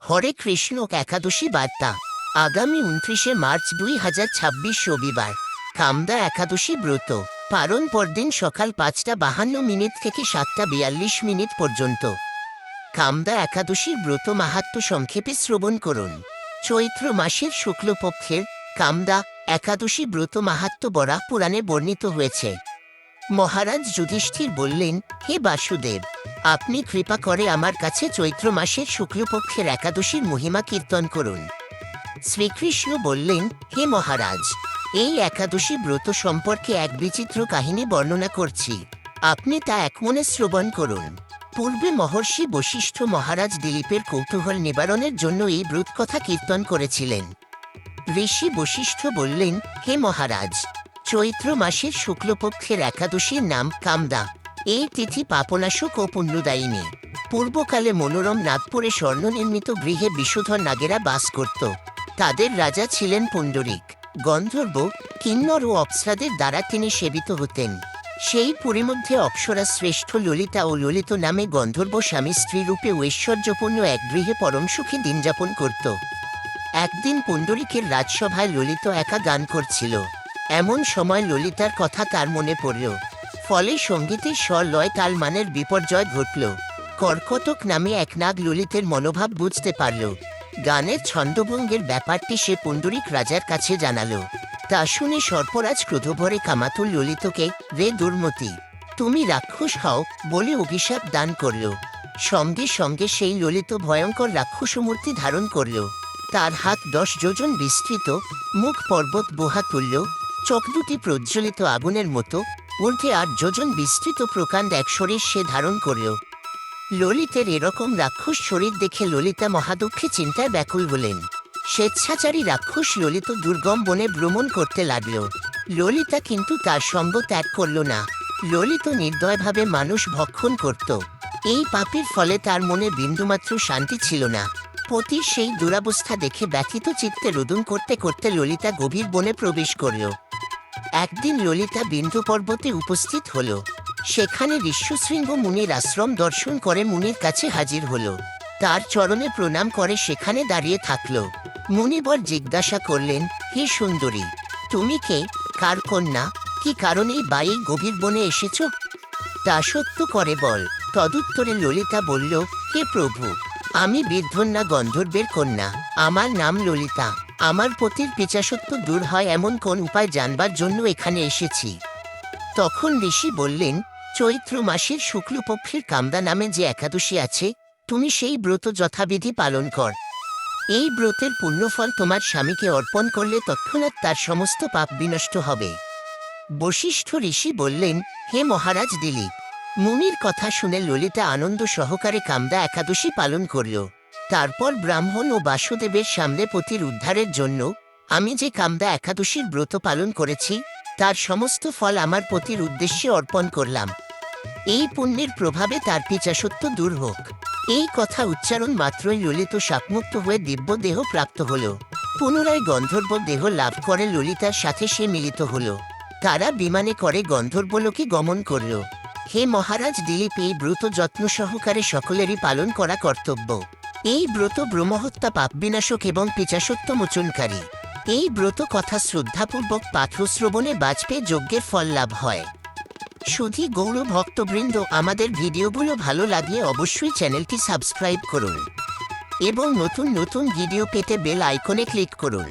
হরে কৃষ্ণ একাদশী বার্তা। আগামী ২৯শে মার্চ ২০২৬ রবিবার কামদা একাদশী ব্রত পালন পরদিন সকাল ৫:৫২ থেকে ৭:৪২ পর্যন্ত। কামদা একাদশীর ব্রত মাহাত্ম্য সংক্ষেপে শ্রবণ করুন। চৈত্র মাসের শুক্লপক্ষের কামদা একাদশী ব্রত মাহাত্ম্য বরাহ পুরাণে বর্ণিত হয়েছে। মহারাজ যুধিষ্ঠির বললেন, হে বাসুদেব, আপনি কৃপা করে আমার কাছে চৈত্র মাসের শুক্লপক্ষের একাদশীর মহিমা কীর্তন করুন। শ্রীকৃষ্ণ বললেন, হে মহারাজ, এই একাদশী ব্রত সম্পর্কে এক বিচিত্র কাহিনী বর্ণনা করছি, আপনি তা একমনে শ্রবণ করুন। পূর্বে মহর্ষি বশিষ্ঠ মহারাজ দিলীপের কৌতূহল নিবারণের জন্য এই ব্রত কথা কীর্তন করেছিলেন। ঋষি বশিষ্ঠ বললেন, হে মহারাজ, চৈত্র মাসের শুক্লপক্ষের একাদশীর নাম কামদা। এই তিথি পাপনাশক ও পুণ্যদায়িনী। পূর্বকালে মনোরম নাগপুরে স্বর্ণনির্মিত গৃহে বিষধর নাগেরা বাস করত। তাদের রাজা ছিলেন পুণ্ডরিক। গন্ধর্ব, কিন্নর ও অপ্সরাদের দ্বারা তিনি সেবিত হতেন। সেই পুরীর মধ্যে অপ্সরা শ্রেষ্ঠ ললিতা ও ললিত নামে গন্ধর্ব স্বামী স্ত্রীরূপে ঐশ্বর্যপূর্ণ এক গৃহে পরম সুখী দিন যাপন করত। একদিন পুণ্ডরিকের রাজসভায় ললিত একা গান করছিল। এমন সময় ললিতার কথা তার মনে পড়ল। ফলে সঙ্গীতের স্বর লয় তাল মানের বিপর্যয় ঘটল। কর্কটক নামে এক নাগ ললিতের মনোভাব বুঝতে পারল। গানের ছন্দভঙ্গের ব্যাপারটি সে পুণ্ডরিক রাজার কাছে জানালো। তা শুনে সর্পরাজ ক্রোধভরে কামাতুল ললিতকে, রে দুর্মতি, তুমি রাক্ষস হও বলে অভিশাপ দান করল। সঙ্গে সঙ্গে সেই ললিত ভয়ঙ্কর রাক্ষসমূর্তি ধারণ করল। তার হাত ১০ যোজন বিস্তৃত, মুখ পর্বত বোহা তুল্য, চোখ দুটি প্রজ্বলিত আগুনের মতো, ঊর্ধ্বে ৮ যোজন বিস্তৃত প্রকাণ্ড এক শরীর সে ধারণ করল। ললিতের এরকম রাক্ষস শরীর দেখে ললিতা মহাদুঃখে চিন্তায় ব্যাকুল হলেন। স্বেচ্ছাচারী রাক্ষস ললিত দুর্গম বনে ভ্রমণ করতে লাগল। ললিতা কিন্তু তার সঙ্গ ত্যাগ করল না। ললিত নির্দয়ভাবে মানুষ ভক্ষণ করত। এই পাপের ফলে তার মনে বিন্দুমাত্র শান্তি ছিল না। পতির সেই দুরাবস্থা দেখে ব্যথিত চিত্তে রোদন করতে করতে ললিতা গভীর বনে প্রবেশ করল। একদিন ললিতা বিন্ধ্য পর্বতে উপস্থিত হল। সেখানে ঋষ্যশৃঙ্গ মুনির আশ্রম দর্শন করে মুনির কাছে হাজির হল। তার চরণে প্রণাম করে সেখানে দাঁড়িয়ে থাকল। মুনিবর জিজ্ঞাসা করলেন, হে সুন্দরী, তুমি কে, কার কন্যা, কি কারণেই বা এই গভীর বনে এসেছ? তা সত্য করে বল। তদুত্তরে ললিতা বলল, হে প্রভু, আমি বিদ্ধন্যা গন্ধর্বের কন্যা। আমার নাম ললিতা। আমার পতির পিচাসত্ব দূর হয় এমন কোন উপায় জানবার জন্য এখানে এসেছি। তখন ঋষি বললেন, চৈত্র মাসের শুক্লপক্ষের কামদা নামে যে একাদশী আছে, তুমি সেই ব্রত যথাবিধি পালন কর। এই ব্রতের পুণ্যফল তোমার স্বামীকে অর্পণ করলে তৎক্ষণাৎ তার সমস্ত পাপ বিনষ্ট হবে। বশিষ্ঠ ঋষি বললেন, হে মহারাজ দিলীপ, মুনির কথা শুনে ললিতা আনন্দ সহকারে কামদা একাদশী পালন করল। তারপর ব্রাহ্মণ ও বাসুদেবের সামনে পতির উদ্ধারের জন্য আমি যে কামদা একাদশীর ব্রত পালন করেছি, তার সমস্ত ফল আমার পতির উদ্দেশ্যে অর্পণ করলাম। এই পুণ্যের প্রভাবে তার পিচাসত্ব দূর হোক। এই কথা উচ্চারণ মাত্রই ললিত শাপমুক্ত হয়ে দিব্য দেহ প্রাপ্ত হল। পুনরায় গন্ধর্ব দেহ লাভ করে ললিতার সাথে সে মিলিত হল। তারা বিমানে করে গন্ধর্বলোকে গমন করল। হে মহারাজ দিলীপ, এই ব্রত যত্ন সহকারে সকলেরই পালন করা কর্তব্য। এই ব্রত ব্রহ্মহত্যা পাপবিনাশক এবং পিচাসত্ব মোচনকারী। এই ব্রত কথা শ্রদ্ধাপূর্বক পাঠ শ্রবণে বাজপেয়ী যজ্ঞের ফল লাভ হয়। সুধী গৌর ভক্তবৃন্দ, আমাদের ভিডিওগুলো ভালো লাগলে অবশ্যই চ্যানেলটি সাবস্ক্রাইব করুন এবং নতুন নতুন ভিডিও পেতে বেল আইকনে ক্লিক করুন।